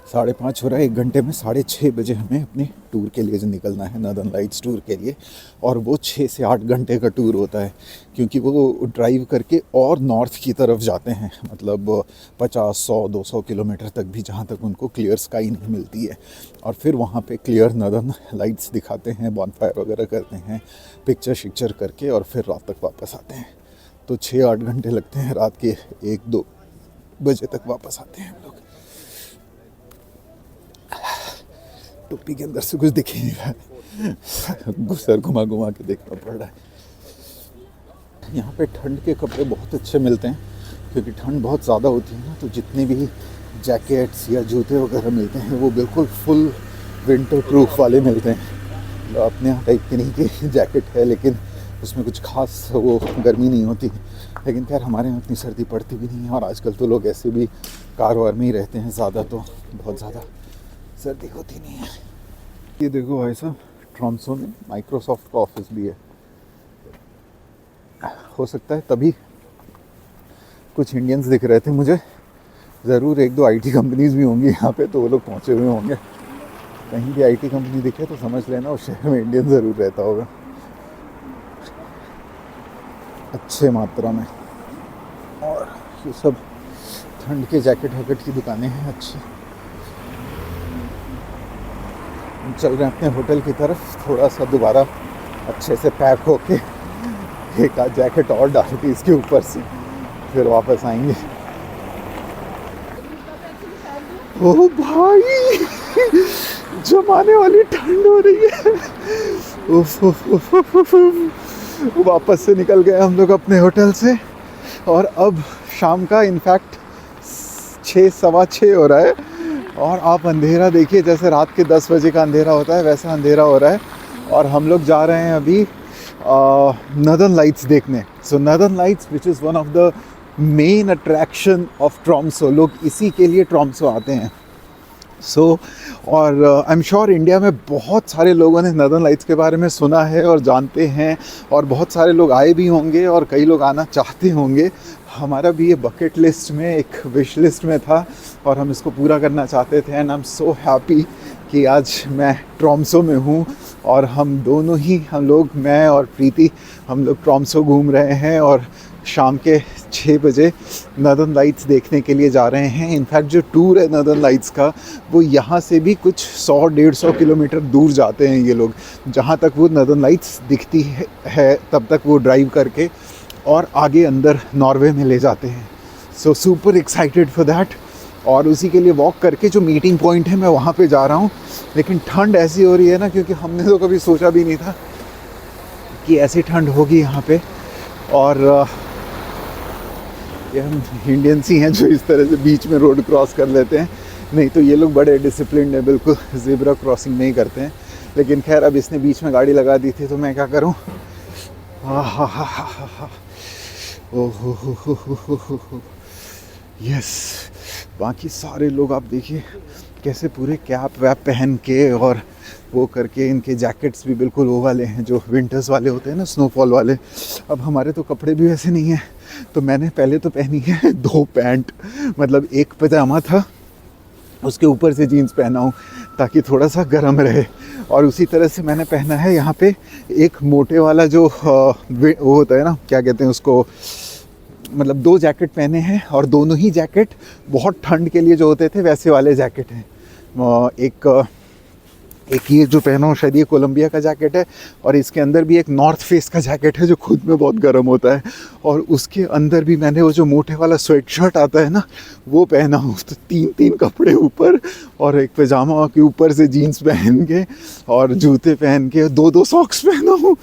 5:30 हो रहा है, 1 घंटे में 6:30 बजे हमें अपने टूर के लिए निकलना है, नॉर्दर्न लाइट्स टूर के लिए। और वो 6 से 8 घंटे का टूर होता है, क्योंकि वो ड्राइव करके और नॉर्थ की तरफ जाते हैं, मतलब 50, 100, 200 किलोमीटर तक भी, जहाँ तक उनको क्लियर स्काई नहीं मिलती है। और फिर वहाँ पे क्लियर नॉर्दर्न लाइट्स दिखाते हैं, बॉनफायर वगैरह करते हैं, पिक्चर करके, और फिर रात तक वापस आते हैं। तो 6-8 घंटे लगते हैं, रात के 1-2 बजे तक वापस आते हैं हम लोग। टोपी के अंदर से कुछ दिख ही नहीं रहा, सर घुमा के देखना पड़ रहा है। यहाँ पे ठंड के कपड़े बहुत अच्छे मिलते हैं, क्योंकि ठंड बहुत ज़्यादा होती है ना, तो जितने भी जैकेट्स या जूते वगैरह मिलते हैं वो बिल्कुल फुल विंटर प्रूफ वाले मिलते हैं। अपने यहाँ टाइप की नहीं कि जैकेट है लेकिन उसमें कुछ खास वो गर्मी नहीं होती, लेकिन खैर हमारे यहाँ इतनी सर्दी पड़ती भी नहीं है। और आजकल तो लोग ऐसे भी कार वार में ही रहते हैं ज़्यादा, तो बहुत ज़्यादा सर्दी होती नहीं है। ये देखो भाई साहब, ट्रोम्सो में माइक्रोसॉफ्ट का ऑफिस भी है। हो सकता है तभी कुछ इंडियंस दिख रहे थे मुझे, ज़रूर 1-2 आईटी कंपनीज भी होंगी यहाँ पे, तो वो लोग पहुँचे हुए होंगे। कहीं भी आईटी कंपनी दिखे तो समझ लेना उस शहर में इंडियन ज़रूर रहता होगा, अच्छे मात्रा में। और ये सब ठंड के जैकेट की दुकानें हैं अच्छी। चल रहे हैं अपने होटल की तरफ, थोड़ा सा दोबारा अच्छे से पैक होके एक आध जैकेट और डाल के इसके ऊपर से फिर वापस आएंगे। ओ भाई जमाने वाली ठंड हो रही है। उफ, उफ, उफ, उफ, उफ, उफ। वापस से निकल गए हम लोग अपने होटल से और अब शाम का इनफैक्ट 6:15 हो रहा है और आप अंधेरा देखिए, जैसे रात के 10 बजे का अंधेरा होता है वैसा अंधेरा हो रहा है। और हम लोग जा रहे हैं अभी नॉर्दर्न लाइट्स देखने। So northern lights which is one of the main attraction of Tromso, लोग इसी के लिए ट्रॉम्सो आते हैं। और आई एम श्योर इंडिया में बहुत सारे लोगों ने नॉर्दर्न लाइट्स के बारे में सुना है और जानते हैं और बहुत सारे लोग आए भी होंगे और कई लोग आना चाहते होंगे। हमारा भी ये बकेट लिस्ट में, एक विश लिस्ट में था और हम इसको पूरा करना चाहते थे। And I am so happy कि आज मैं ट्रॉम्सो में हूँ और हम दोनों ही, हम लोग, मैं और प्रीति, हम लोग ट्रॉम्सो घूम रहे हैं और शाम के 6 बजे नॉर्दर्न लाइट्स देखने के लिए जा रहे हैं। इनफैक्ट जो टूर है नॉर्दर्न लाइट्स का वो यहाँ से भी कुछ 100-150 किलोमीटर दूर जाते हैं ये लोग। जहाँ तक वो नॉर्दर्न लाइट्स दिखती है तब तक वो ड्राइव करके और आगे अंदर नॉर्वे में ले जाते हैं। So super excited for that. और उसी के लिए वॉक करके जो मीटिंग पॉइंट है मैं वहाँ पे जा रहा हूँ। लेकिन ठंड ऐसी हो रही है ना, क्योंकि हमने तो कभी सोचा भी नहीं था कि ऐसी ठंड होगी यहाँ पे। और ये हम इंडियंस ही हैं जो इस तरह से बीच में रोड क्रॉस कर लेते हैं, नहीं तो ये लोग बड़े डिसिप्लिन्ड हैं, बिल्कुल ज़ेब्रा क्रॉसिंग नहीं करते हैं। लेकिन खैर अब इसने बीच में गाड़ी लगा दी थी तो मैं क्या करूँ। Oh yes. बाकी सारे लोग आप देखिए कैसे पूरे कैप वैप पहन के और वो करके, इनके जैकेट्स भी बिल्कुल वो वाले हैं जो विंटर्स वाले होते हैं ना, स्नोफॉल वाले। अब हमारे तो कपड़े भी वैसे नहीं हैं तो मैंने पहले तो पहनी है 2 पैंट, मतलब एक पजामा था उसके ऊपर से जीन्स पहना हूँ ताकि थोड़ा सा गर्म रहे। और उसी तरह से मैंने पहना है यहाँ पे एक मोटे वाला जो वो होता है ना, क्या कहते हैं उसको, मतलब 2 जैकेट पहने हैं और दोनों ही जैकेट बहुत ठंड के लिए जो होते थे वैसे वाले जैकेट हैं। एक ये जो पहना हूँ शायद ये कोलंबिया का जैकेट है और इसके अंदर भी एक नॉर्थ फेस का जैकेट है जो खुद में बहुत गर्म होता है। और उसके अंदर भी मैंने वो जो मोटे वाला स्वेट शर्ट आता है ना वो पहना हूँ। तो 3 कपड़े ऊपर और एक पजामा के ऊपर से जीन्स पहन के और जूते पहन के 2 सॉक्स पहना हूँ।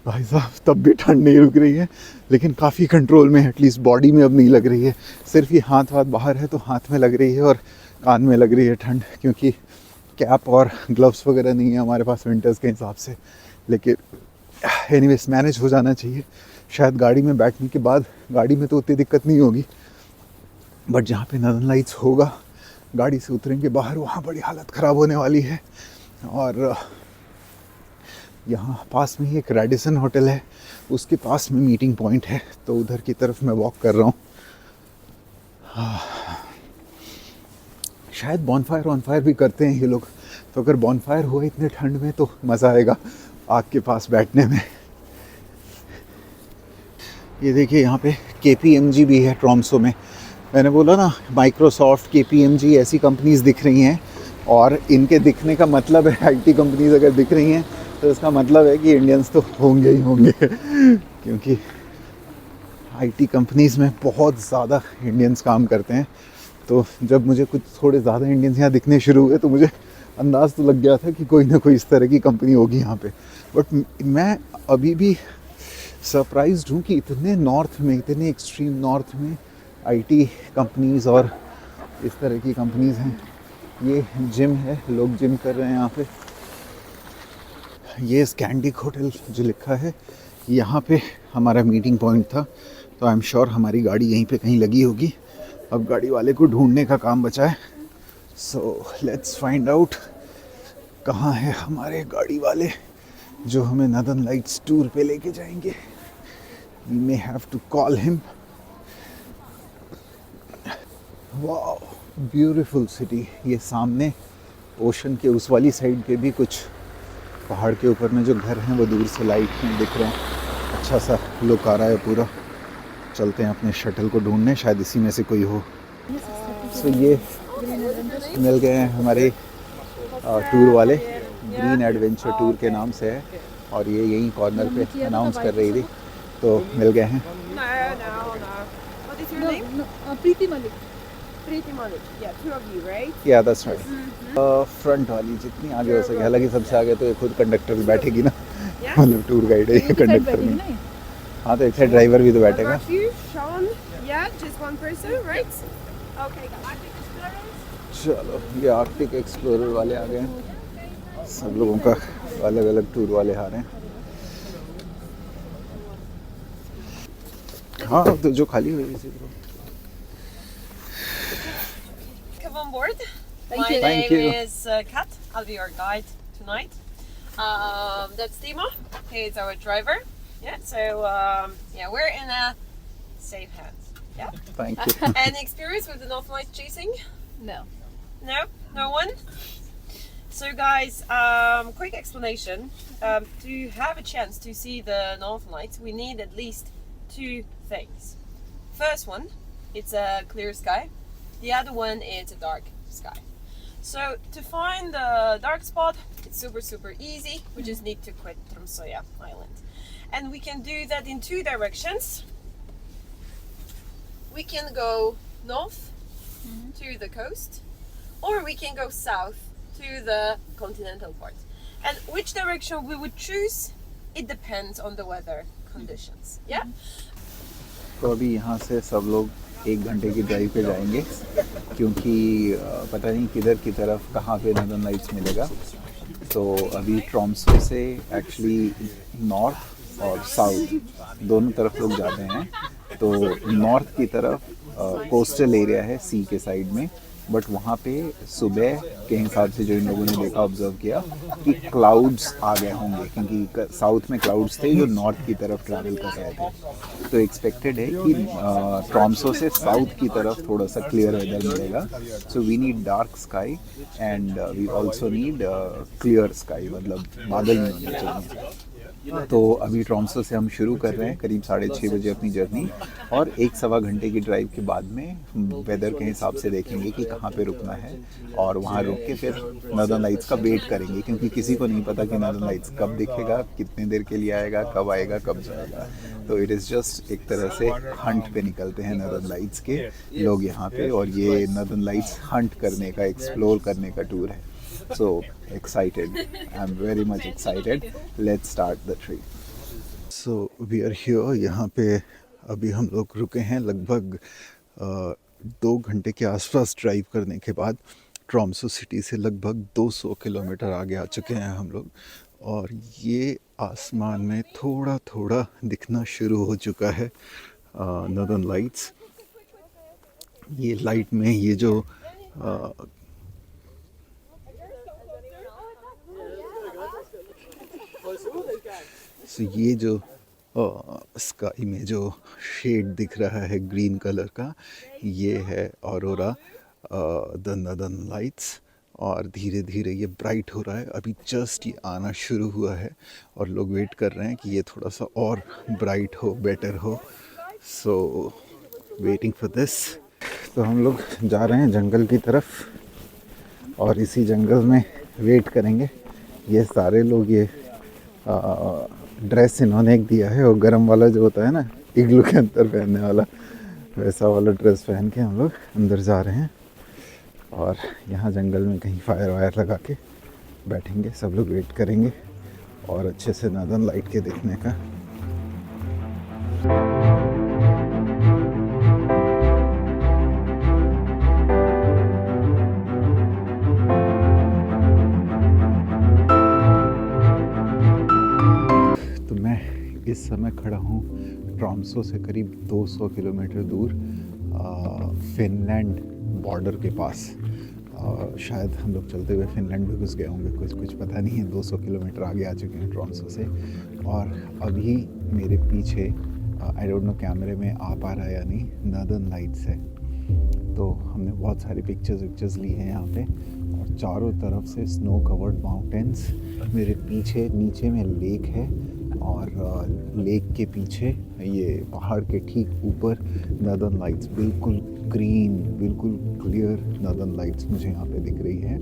भाई साहब तब भी ठंड नहीं रुक रही है, लेकिन काफ़ी कंट्रोल में, एटलीस्ट बॉडी में अब नहीं लग रही है। सिर्फ ये हाथ बाहर है तो हाथ में लग रही है और कान में लग रही है ठंड, क्योंकि कैप और ग्लव्स वगैरह नहीं है हमारे पास विंटर्स के हिसाब से। लेकिन एनीवेज मैनेज हो जाना चाहिए। शायद गाड़ी में बैठने के बाद, गाड़ी में तो उतनी दिक्कत नहीं होगी, बट जहाँ पे नॉर्दर्न लाइट्स होगा गाड़ी से उतरेंगे बाहर, वहाँ बड़ी हालत ख़राब होने वाली है। और यहाँ पास में ही एक रेडिसन होटल है, उसके पास में मीटिंग पॉइंट है, तो उधर की तरफ मैं वॉक कर रहा हूँ। शायद बॉनफायर भी करते हैं ये लोग, तो अगर बॉनफायर हुआ इतने ठंड में तो मज़ा आएगा आग के पास बैठने में। ये देखिए यहाँ पे KPMG भी है ट्रॉम्सो में। मैंने बोला ना माइक्रोसॉफ्ट, KPMG ऐसी कंपनीज़ दिख रही हैं और इनके दिखने का मतलब है IT कंपनीज़ अगर दिख रही हैं तो इसका मतलब है कि इंडियंस तो होंगे ही होंगे, क्योंकि IT कंपनीज़ में बहुत ज़्यादा इंडियंस काम करते हैं। तो जब मुझे कुछ थोड़े ज़्यादा इंडियंस यहाँ दिखने शुरू हुए तो मुझे अंदाज़ तो लग गया था कि कोई ना कोई इस तरह की कंपनी होगी यहाँ पे। बट मैं अभी भी सरप्राइज्ड हूँ कि इतने नॉर्थ में, इतने एक्सट्रीम नॉर्थ में IT कंपनीज़ और इस तरह की कंपनीज़ हैं। ये जिम है, लोग जिम कर रहे हैं यहाँ पे। ये स्कैंडिक होटल जो लिखा है, यहाँ पे हमारा मीटिंग पॉइंट था, तो आई एम श्योर हमारी गाड़ी यहीं पे कहीं लगी होगी। अब गाड़ी वाले को ढूंढने का काम बचा है। सो लेट्स फाइंड आउट कहाँ है हमारे गाड़ी वाले जो हमें नॉर्दर्न लाइट्स टूर पे लेके जाएंगे। We may have to call him. Wow beautiful city. ये सामने ओशन के उस वाली साइड पे भी कुछ पहाड़ के ऊपर में जो घर हैं वो दूर से लाइट में दिख रहे हैं। अच्छा सा लुक आ रहा है पूरा। चलते हैं अपने शटल को ढूंढने, शायद इसी में से कोई हो। सो ये मिल गए हैं हमारे टूर वाले, ग्रीन एडवेंचर टूर के नाम से है। और ये यहीं कॉर्नर पे किया था अनाउंस तो कर रही थी, white तो मिल गए हैं। No. What is your No, name? no, Preeti Malik. Preeti Malik. Yeah, two of you, right? या दैट्स राइट। फ्रंट वाली जितनी आगे हो सके, हालांकि सबसे आगे तो ये खुद कंडक्टर भी बैठेगी ना, Yeah. मतलब टूर गाइड है ये एक साइड कंडक्टर बैठेगी नहीं। ना। हाँ तो एक साइड ड्राइवर भी तो What बैठेगा। about you, Sean? Yeah, just one person, right? Okay, guys. चलो ये आर्कटिक एक्सप्लोरर वाले आ गए हैं, सब लोगों का अलग अलग टूर वाले आ रहे हैं। हाँ तो जो खाली हुई इसी तरह। Come on board. Thank My you. Thank name you. is Kat. I'll be your guide tonight. That's Timo. He's our driver. Yeah, so yeah, we're in a safe hands. Yeah. Thank you. Any experience with the Northern Lights chasing? No. No? No one? So guys, quick explanation. To have a chance to see the Northern Lights, we need at least two things. First one, it's a clear sky. The other one is a dark sky. So to find the dark spot, it's super easy. We just need to quit Tromsøya Island. And we can do that in two directions. We can go north to the coast, or we can go south to the continental part. And which direction we would choose, it depends on the weather conditions. Yeah? तो अभी यहाँ से सब लोग 1 घंटे की ड्राइव पे जाएंगे, क्योंकि पता नहीं किधर की तरफ कहाँ पे नॉर्दर्न लाइट्स मिलेगा। तो अभी ट्रॉम्सो से एक्चुअली नॉर्थ और साउथ दोनों तरफ लोग जाते हैं। तो नॉर्थ की तरफ कोस्टल एरिया है सी के साइड में, बट वहाँ पे सुबह के हिसाब से जो इन लोगों ने देखा, ऑब्जर्व किया कि क्लाउड्स आ गए होंगे, क्योंकि साउथ में क्लाउड्स थे जो नॉर्थ की तरफ ट्रैवल कर रहे थे। तो एक्सपेक्टेड है कि ट्रॉम्सो से साउथ की तरफ थोड़ा सा क्लियर वेदर मिलेगा। So we need dark sky and we also need clear sky, मतलब बादल नहीं होने चाहिए। तो अभी ट्रॉम्सो से हम शुरू कर रहे हैं करीब 6:30 बजे अपनी जर्नी, और 1-1.25 घंटे की ड्राइव के बाद में वेदर के हिसाब से देखेंगे कि कहाँ पे रुकना है, और वहाँ रुक के फिर नॉर्दर्न लाइट्स का वेट करेंगे, क्योंकि किसी को नहीं पता कि नॉर्दर्न लाइट्स कब दिखेगा, कितने देर के लिए आएगा, कब जाएगा। तो इट इज़ जस्ट एक तरह से हंट पे निकलते हैं नॉर्दर्न लाइट्स के लोग यहाँ पे, और ये नॉर्दर्न लाइट्स हंट करने का, एक्सप्लोर करने का टूर है। So excited, I'm very much excited. Let's start the trip. So we are here. यहाँ पे अभी हम लोग रुके हैं लगभग 2 घंटे के आसपास ड्राइव करने के बाद। ट्रॉम्सो सिटी से लगभग 200 किलोमीटर आगे आ चुके हैं हम लोग, और ये आसमान में थोड़ा थोड़ा दिखना शुरू हो चुका है नॉर्दर्न लाइट्स। ये लाइट में ये जो ये जो स्काई में जो शेड दिख रहा है ग्रीन कलर का, ये है ऑरोरा द नॉर्दर्न लाइट्स, और धीरे धीरे ये ब्राइट हो रहा है। अभी जस्ट ये आना शुरू हुआ है और लोग वेट कर रहे हैं कि ये थोड़ा सा और ब्राइट हो, बेटर हो। So waiting for this. तो हम लोग जा रहे हैं जंगल की तरफ, और इसी जंगल में वेट करेंगे। ये सारे लोग ये ड्रेस इन्होंने एक दिया है, और गरम वाला जो होता है ना इग्लू के अंदर पहनने वाला, वैसा वाला ड्रेस पहन के हम लोग अंदर जा रहे हैं, और यहाँ जंगल में कहीं फायर वायर लगा के बैठेंगे, सब लोग वेट करेंगे और अच्छे से नॉर्दर्न लाइट के देखने का। इस समय खड़ा हूँ ट्रॉम्सो से करीब 200 किलोमीटर दूर फिनलैंड बॉर्डर के पास। शायद हम लोग चलते हुए फिनलैंड भी घुस गए होंगे, कुछ पता नहीं है। 200 किलोमीटर आगे आ चुके हैं ट्रॉम्सो से, और अभी मेरे पीछे आई डोंट नो कैमरे में आ पा रहा है या नहीं, नॉर्दर्न लाइट्स है। तो हमने बहुत सारी पिक्चर्स ली हैं यहाँ पे, और चारों तरफ से स्नो कवर्ड माउंटेन्स। मेरे पीछे नीचे में लेक है, और लेक के पीछे ये पहाड़ के ठीक ऊपर नॉर्दर्न लाइट्स, बिल्कुल ग्रीन, बिल्कुल क्लियर नॉर्दर्न लाइट्स मुझे यहाँ पे दिख रही है।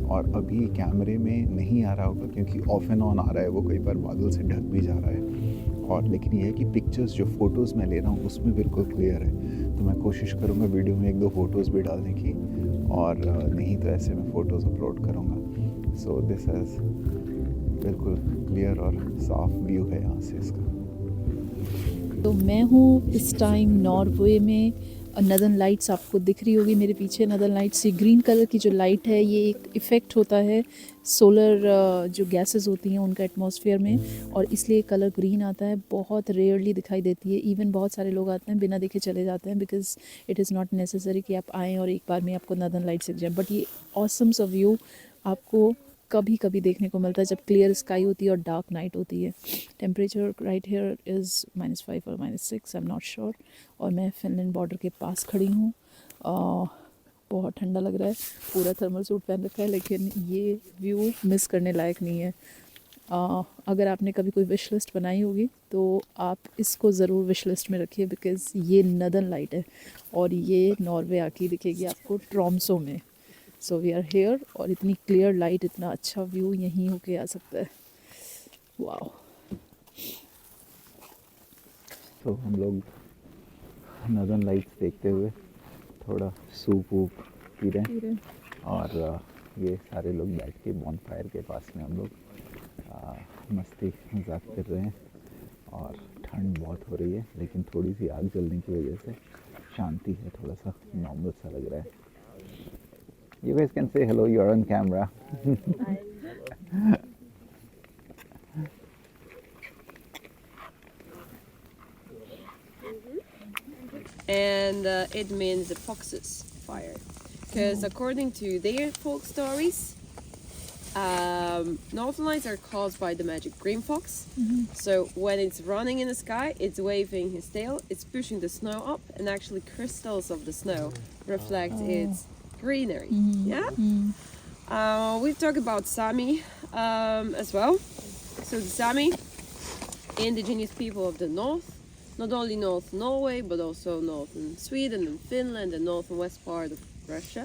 और अभी कैमरे में नहीं आ रहा होगा क्योंकि ऑफ एंड ऑन आ रहा है, वो कई बार बादल से ढक भी जा रहा है। और लेकिन ये है कि पिक्चर्स जो फ़ोटोज़ मैं ले रहा हूँ उसमें बिल्कुल क्लियर है। तो मैं कोशिश करूँगा वीडियो में 1-2 फ़ोटोज़ भी डालने की, और नहीं तो ऐसे मैं फ़ोटोज़ अपलोड करूँगा। सो दिस इज़ बिल्कुल क्लियर और साफ व्यू है यहाँ से इसका। तो मैं हूँ इस टाइम नॉर्वे में। नदर्न लाइट्स आपको दिख रही होगी मेरे पीछे। नदर्न लाइट्स, ये ग्रीन कलर की जो लाइट है ये एक इफ़ेक्ट होता है सोलर जो गैसेस होती हैं उनका एटमॉस्फेयर में, और इसलिए कलर ग्रीन आता है। बहुत रेयरली दिखाई देती है। इवन बहुत सारे लोग आते हैं बिना देखे चले जाते हैं, because it is not necessary कि आप आएँ और एक बार में आपको नदर्न लाइट्स दिख जाए। बट ये ऑसम सा व्यू आपको कभी कभी देखने को मिलता है जब क्लियर स्काई होती है और डार्क नाइट होती है। टेम्परेचर राइट हेयर इज़ -5 और -6, आई एम नॉट श्योर। और मैं फिनलैंड बॉर्डर के पास खड़ी हूँ। बहुत ठंडा लग रहा है, पूरा थर्मल सूट पहन रखा है, लेकिन ये व्यू मिस करने लायक नहीं है। अगर आपने कभी कोई विश लिस्ट बनाई होगी तो आप इसको ज़रूर विश लिस्ट में रखिए, बिकॉज़ ये नदर्न लाइट है और ये नॉर्वे आके दिखेगी आपको ट्रॉम्सो में। सो वी आर हेयर, और इतनी क्लियर लाइट, इतना अच्छा व्यू यहीं होके आ सकता है। वाओ। तो हम लोग नॉर्दर्न लाइट्स देखते हुए थोड़ा सूप वूप पी रहे हैं, और ये सारे लोग बैठ के बॉनफायर के पास में हम लोग मस्ती मजाक कर रहे हैं। और ठंड बहुत हो रही है, लेकिन थोड़ी सी आग जलने की वजह से शांति है, थोड़ा सा नॉर्मल सा लग रहा है। You guys can say hello, you're on camera. And it means the fox's fire, because according to their folk stories, northern lights are caused by the magic green fox. So when it's running in the sky, it's waving his tail, it's pushing the snow up, and actually crystals of the snow reflect its greenery. We've talked about Sami as well. So the Sami, indigenous people of the north, not only North Norway but also northern Sweden and Finland and north and west part of Russia,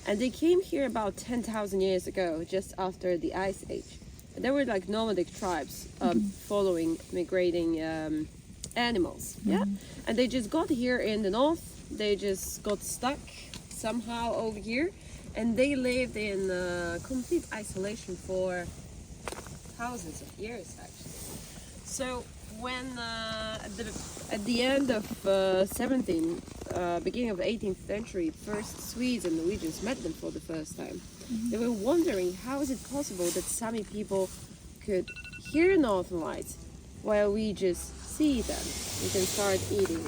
and they came here about 10,000 years ago, just after the Ice Age. And they were like nomadic tribes, following migrating animals. And they just got here in the north. They just got stuck somehow over here, and they lived in complete isolation for thousands of years actually. So when at the end of beginning of the 18th century, first Swedes and Norwegians met them for the first time. They were wondering, how is it possible that Sami people could hear northern lights while we just see them? We can start eating.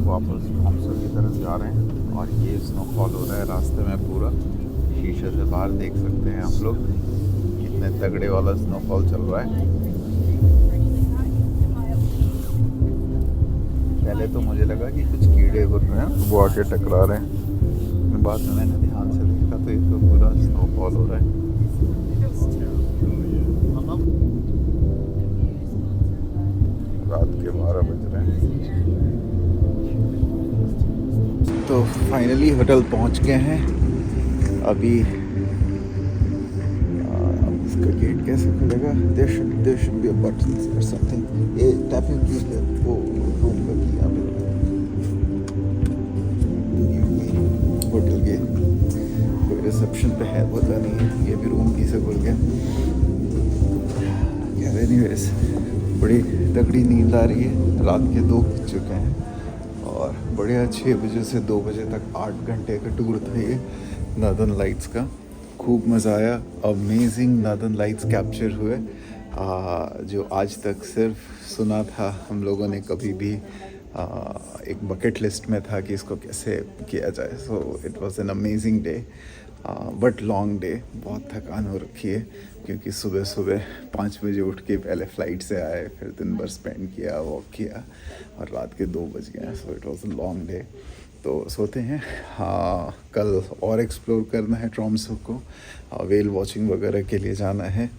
वापस ट्रॉम्सो की तरफ जा रहे हैं, और ये स्नोफॉल हो रहा है रास्ते में पूरा। शीशे से बाहर देख सकते हैं हम लोग, कितने तगड़े वाला स्नोफॉल चल रहा है। पहले तो मुझे लगा कि कुछ कीड़े उड़ रहे हैं, वो आके टकरा रहे हैं। बाद में मैंने ध्यान से देखा तो ये तो पूरा स्नोफॉल हो रहा है। रात के 12 बज रहे हैं। तो फाइनली होटल पहुंच गए हैं। अभी इसका गेट कैसे खुलेगा? There should be a button और समथिंग। ये टैपिंग की है वो रूम का की यहाँ पे होटल के कोई रिसेप्शन पे है, पता नहीं। ये भी रूम की से खुल गया। एनीवेज, बड़ी तगड़ी नींद आ रही है। रात के 2 बज चुके हैं और बढ़िया 6 बजे से 2 बजे तक 8 घंटे का टूर था ये नॉर्दर्न लाइट्स का। खूब मज़ा आया। अमेजिंग नॉर्दर्न लाइट्स कैप्चर हुए, जो आज तक सिर्फ सुना था हम लोगों ने, कभी भी एक बकेट लिस्ट में था कि इसको कैसे किया जाए। So it was an amazing day. But long day, बहुत थकान हो रखी है क्योंकि सुबह सुबह 5 बजे उठ के पहले फ़्लाइट से आए, फिर दिन भर स्पेंड किया, वॉक किया और रात के 2 बज गए। So it was a long day. तो सोते हैं। हाँ, कल और एक्सप्लोर करना है ट्रॉम्सो को, वेल वॉचिंग वगैरह के लिए जाना है।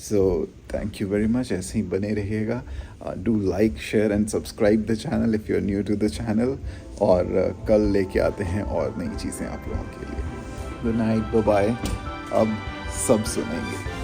So thank you very much, ऐसे ही बने रहिएगा। Do like, share and subscribe the channel if you are new to the channel. और कल लेके आते हैं और नई चीज़ें आप लोगों के लिए। Good night, bye bye. अब सब सुनेंगे।